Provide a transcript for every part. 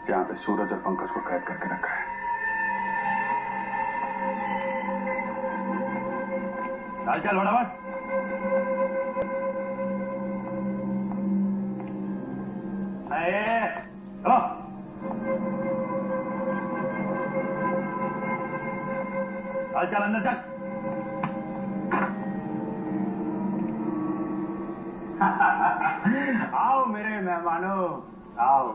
जहां पे सूरज और पंकज को कैद करके रखा है। चल चल फटाफट। चलो चल चल अंदर चल। आओ मेरे मेहमानों, आओ।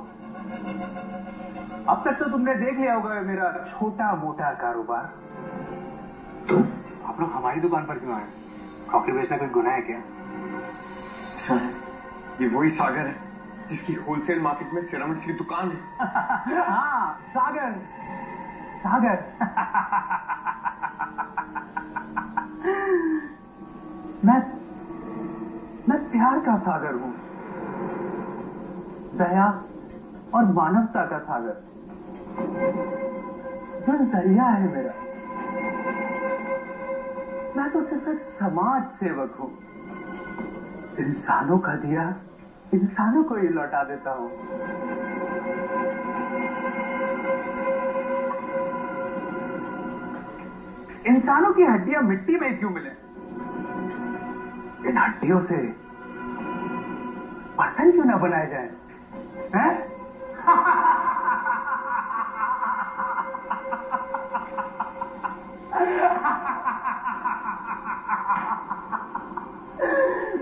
अब तक तो तुमने देख लिया होगा मेरा छोटा मोटा कारोबार। तुम आप लोग हमारी दुकान पर क्यों आए? क्रॉकरी बेचना कोई गुनाह है क्या? सर, ये वही सागर है जिसकी होलसेल मार्केट में सिरामिक्स की दुकान है। हाँ, सागर सागर। मैं प्यार का सागर हूं, दया और मानवता का सागर। दिल दरिया है मेरा। मैं तो सिर्फ एक समाज सेवक हूं। इंसानों का दिया इंसानों को ही लौटा देता हूं। इंसानों की हड्डियां मिट्टी में क्यों मिले? इन हड्डियों से बर्तन क्यों ना बनाए जाए? हैं?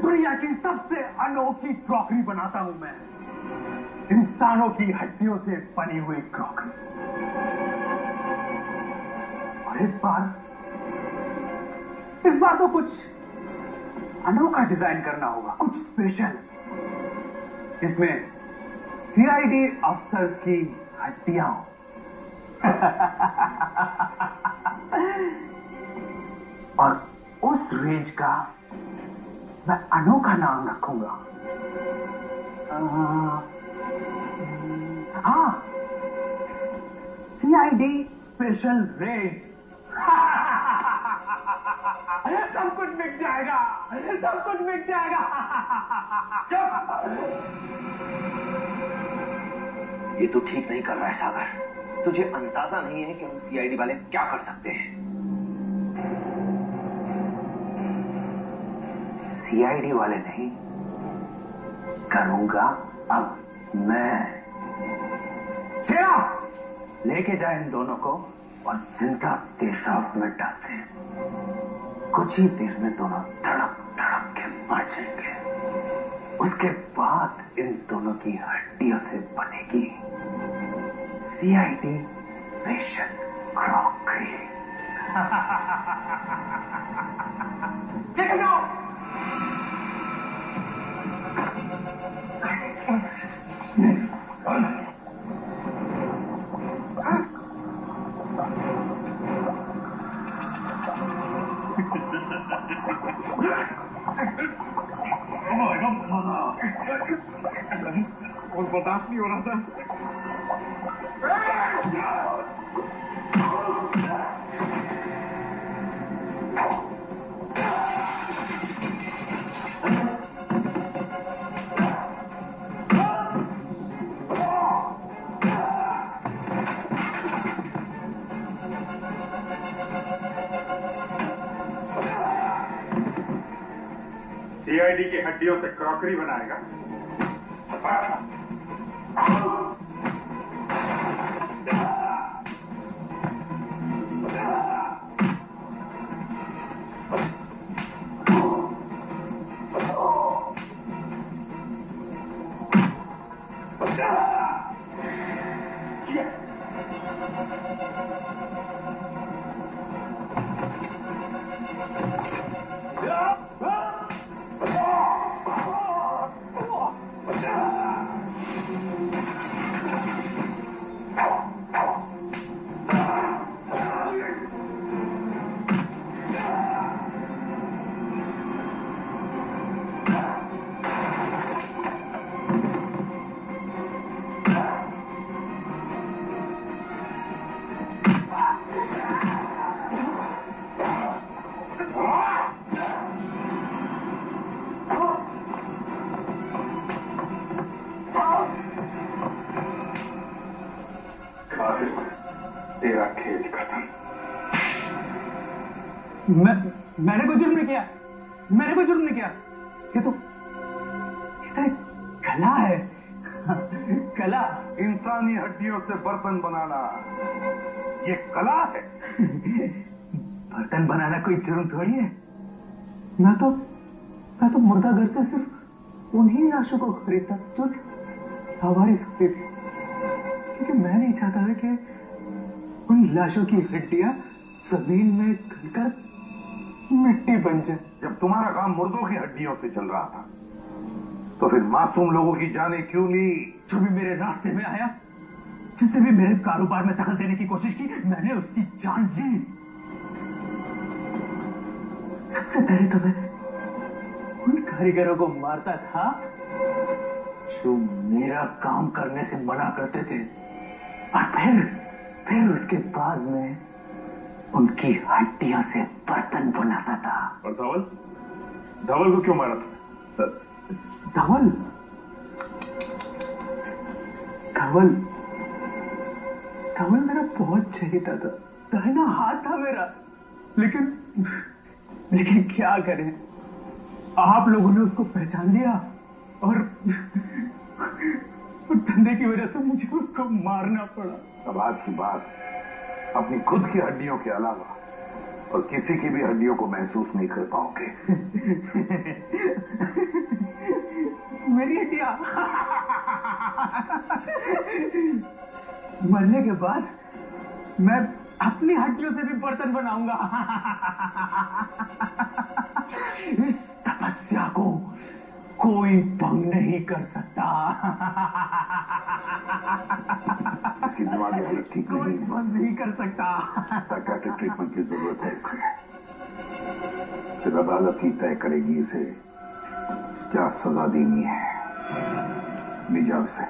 दुनिया की सबसे अनोखी क्रॉकरी बनाता हूं मैं, इंसानों की हड्डियों से बनी हुई क्रॉकरी। और इस बार तो कुछ अनोखा डिजाइन करना होगा, कुछ स्पेशल। इसमें सीआईडी अफसर की हड्डियां और उस रेंज का मैं अनोखा नाम रखूंगा। हाँ, सीआईडी स्पेशल रेंज। सब कुछ बिक जाएगा, सब कुछ बिक जाएगा। ये तो ठीक नहीं कर रहा है सागर। तुझे अंदाजा नहीं है कि हम सीआईडी वाले क्या कर सकते हैं। सीआईडी वाले नहीं करूंगा अब मैं। लेके जाए इन दोनों को और जिंदा तेजाब में डालते हैं। कुछ ही देर में दोनों धड़क धड़क के मर जाएंगे। उसके बाद इन दोनों की हड्डियों से बनेगी सीआईडी स्पेशल क्रॉकरी। और बर्दाश्त नहीं हो रहा था। सीआईडी की हड्डियों से क्रॉकरी बनाएगा। आसिफ, तेरा खेल खत्म। मैंने कोई जुर्म नहीं किया, मैंने कोई जुर्म नहीं किया। ये तो कला है, कला। इंसानी हड्डियों से बर्तन बनाना ये कला है। बर्तन बनाना कोई जुर्म थोड़ी है। मैं तो मुर्दा घर से सिर्फ उन्हीं लाशों को खरीदता जो हमारी सकती थी, क्योंकि मैं नहीं चाहता था कि उन लाशों की हड्डियां जमीन में गलकर मिट्टी बन जाए। जब तुम्हारा काम मुर्दों की हड्डियों से चल रहा था तो फिर मासूम लोगों की जानें क्यों ली? जो भी मेरे रास्ते में आया, जिसने भी मेरे कारोबार में दखल देने की कोशिश की, मैंने उसकी जान ली। सबसे पहले तो मैं उन कारीगरों को मारता था जो मेरा काम करने से मना करते थे, और फिर उसके बाद में उनकी हड्डियों से बर्तन बनाता था। और धवल को क्यों मारा था? धवल मेरा बहुत चहेता था, दाहिना हाथ था मेरा। लेकिन क्या करें, आप लोगों ने उसको पहचान लिया और धंधे की वजह से मुझे उसको मारना पड़ा। अब आज की बात अपनी खुद की हड्डियों के अलावा और किसी की भी हड्डियों को महसूस नहीं कर पाओगे। मेरी हड्डियां मरने के बाद मैं अपनी हड्डियों से भी बर्तन बनाऊंगा। इस तपस्या को कोई भंग नहीं कर सकता। इसकी दिमागी हालत ठीक नहीं, कोई भंग नहीं कर सकता। साइकियाट्रिक ट्रीटमेंट की जरूरत है इसे। फिर अदालत ही तय करेगी इसे क्या सजा देनी है। ले जाओ इसे।